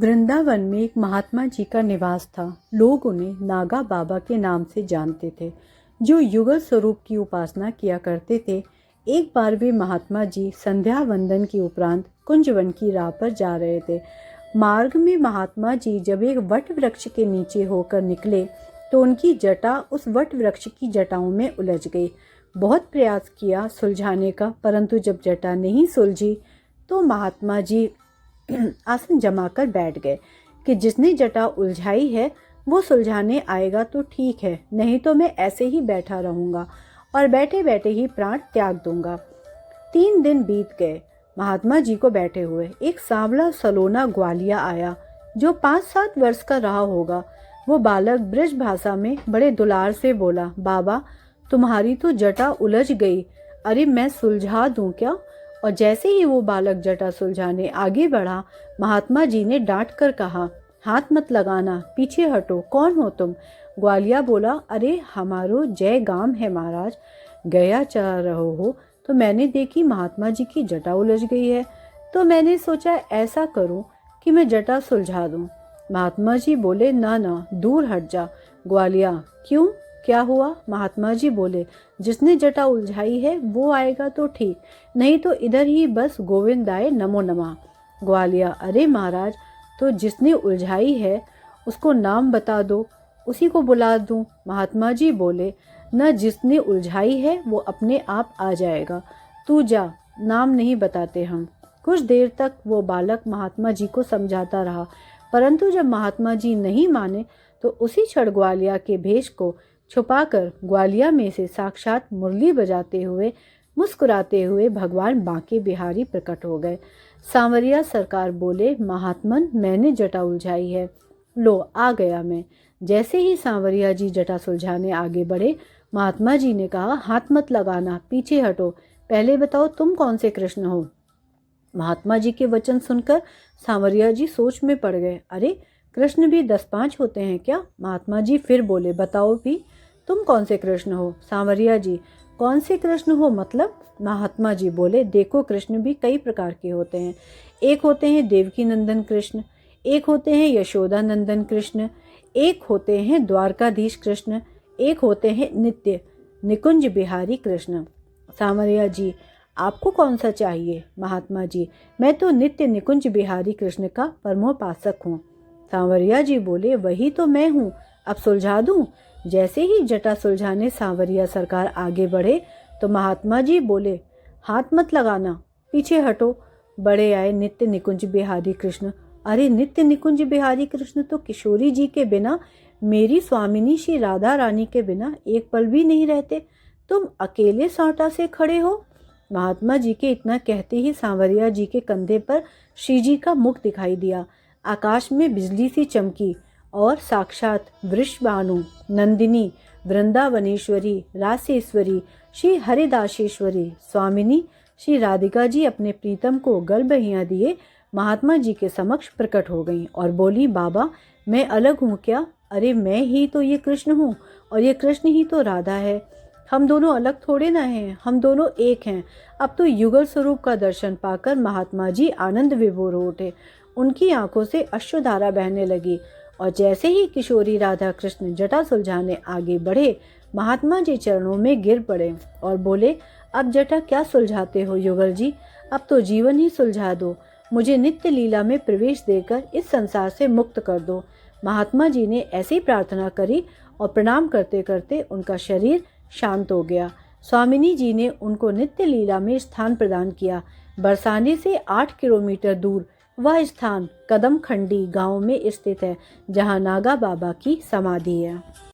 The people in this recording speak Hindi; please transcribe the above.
वृंदावन में एक महात्मा जी का निवास था। लोग उन्हें नागा बाबा के नाम से जानते थे, जो युगल स्वरूप की उपासना किया करते थे। एक बार वे महात्मा जी संध्या वंदन के उपरांत कुंजवन की राह पर जा रहे थे। मार्ग में महात्मा जी जब एक वट वृक्ष के नीचे होकर निकले तो उनकी जटा उस वट वृक्ष की जटाओं में उलझ गई। बहुत प्रयास किया सुलझाने का, परंतु जब जटा नहीं सुलझी तो महात्मा जी आसन जमाकर बैठ गए कि जिसने जटा उलझाई है वो सुलझाने आएगा तो ठीक है, नहीं तो मैं ऐसे ही बैठा रहूंगा और बैठे बैठे ही प्राण त्याग दूंगा। 3 दिन बीत गए। महात्मा जी को बैठे हुए एक सांवला सलोना ग्वालिया आया, जो 5-7 वर्ष का रहा होगा। वो बालक ब्रज भाषा में बड़े दुलार से बोला, बाबा तुम्हारी तो जटा उलझ गई, अरे मैं सुलझा दूं क्या? और जैसे ही वो बालक जटा सुलझाने आगे बढ़ा, महात्मा जी ने डांट कर कहा, हाथ मत लगाना, पीछे हटो, कौन हो तुम? ग्वालिया बोला, अरे हमारो जय गाम है महाराज, गया चला रहो हो तो मैंने देखी महात्मा जी की जटा उलझ गई है, तो मैंने सोचा ऐसा करूं कि मैं जटा सुलझा दूं। महात्मा जी बोले, ना ना, दूर हट जा। ग्वालिया, क्यों, क्या हुआ? महात्मा जी बोले, जिसने जटा उलझाई है वो आएगा तो ठीक, नहीं तो इधर ही बस गोविंदाय नमो नमः। ग्वालिया, अरे महाराज, तो जिसने उलझाई है उसको नाम बता दो, उसी को बुला दूं। महात्मा जी बोले, न, जिसने उलझाई है वो अपने आप आ जाएगा, तू जा, नाम नहीं बताते हम। कुछ देर तक वो बालक महात्मा जी को समझाता रहा, परंतु जब महात्मा जी नहीं माने तो उसी क्षण ग्वालिया के भेष को छुपाकर ग्वालिया में से साक्षात मुरली बजाते हुए मुस्कुराते हुए भगवान बांके बिहारी प्रकट हो गए। सांवरिया सरकार बोले, महात्मन मैंने जटा उलझाई है, लो आ गया मैं। जैसे ही सांवरिया जी जटा सुलझाने आगे बढ़े, महात्मा जी ने कहा, हाथ मत लगाना, पीछे हटो, पहले बताओ तुम कौन से कृष्ण हो? महात्मा जी के वचन सुनकर सांवरिया जी सोच में पड़ गए। अरे कृष्ण भी 10-5 होते हैं क्या? महात्मा जी फिर बोले, बताओ भी, तुम कौन से कृष्ण हो? सांवरिया जी, कौन से कृष्ण हो मतलब? महात्मा जी बोले, देखो कृष्ण भी कई प्रकार के होते हैं। एक होते हैं देवकी नंदन कृष्ण, एक होते हैं यशोदा नंदन कृष्ण, एक होते हैं द्वारकाधीश कृष्ण, एक होते हैं नित्य निकुंज बिहारी कृष्ण। सांवरिया जी, आपको कौन सा चाहिए? महात्मा जी, मैं तो नित्य निकुंज बिहारी कृष्ण का परमोपासक हूँ। सांवरिया जी बोले, वही तो मैं हूँ, अब सुलझा दूं? जैसे ही जटा सुलझाने सांवरिया सरकार आगे बढ़े तो महात्मा जी बोले, हाथ मत लगाना, पीछे हटो। बड़े आए नित्य निकुंज बिहारी कृष्ण। अरे नित्य निकुंज बिहारी कृष्ण तो किशोरी जी के बिना, मेरी स्वामिनी श्री राधा रानी के बिना एक पल भी नहीं रहते, तुम अकेले सांटा से खड़े हो। महात्मा जी के इतना कहते ही सांवरिया जी के कंधे पर श्री जी का मुख दिखाई दिया। आकाश में बिजली सी चमकी और साक्षात वृषभानु, नंदिनी, वृंदावनेश्वरी, रासेश्वरी, श्री हरिदासेश्वरी स्वामिनी श्री राधिका जी अपने प्रीतम को गलबहियां दिए महात्मा जी के समक्ष प्रकट हो गईं और बोली, बाबा मैं अलग हूँ क्या? अरे मैं ही तो ये कृष्ण हूँ और ये कृष्ण ही तो राधा है, हम दोनों अलग थोड़े ना हैं, हम दोनों एक हैं। अब तो युगल स्वरूप का दर्शन पाकर महात्मा जी आनंद विभोर हो उठे। उनकी आंखों से अश्रुधारा बहने लगी और जैसे ही किशोरी राधा कृष्ण जटा सुलझाने आगे बढ़े, महात्मा जी चरणों में गिर पड़े और बोले, अब जटा क्या सुलझाते हो युगल जी, अब तो जीवन ही सुलझा दो, मुझे नित्य लीला में प्रवेश देकर इस संसार से मुक्त कर दो। महात्मा जी ने ऐसी प्रार्थना करी और प्रणाम करते करते उनका शरीर शांत हो गया। स्वामिनी जी ने उनको नित्य लीला में स्थान प्रदान किया। बरसाने से 8 किलोमीटर दूर वह स्थान कदम खंडी गांव में स्थित है, जहां नागा बाबा की समाधि है।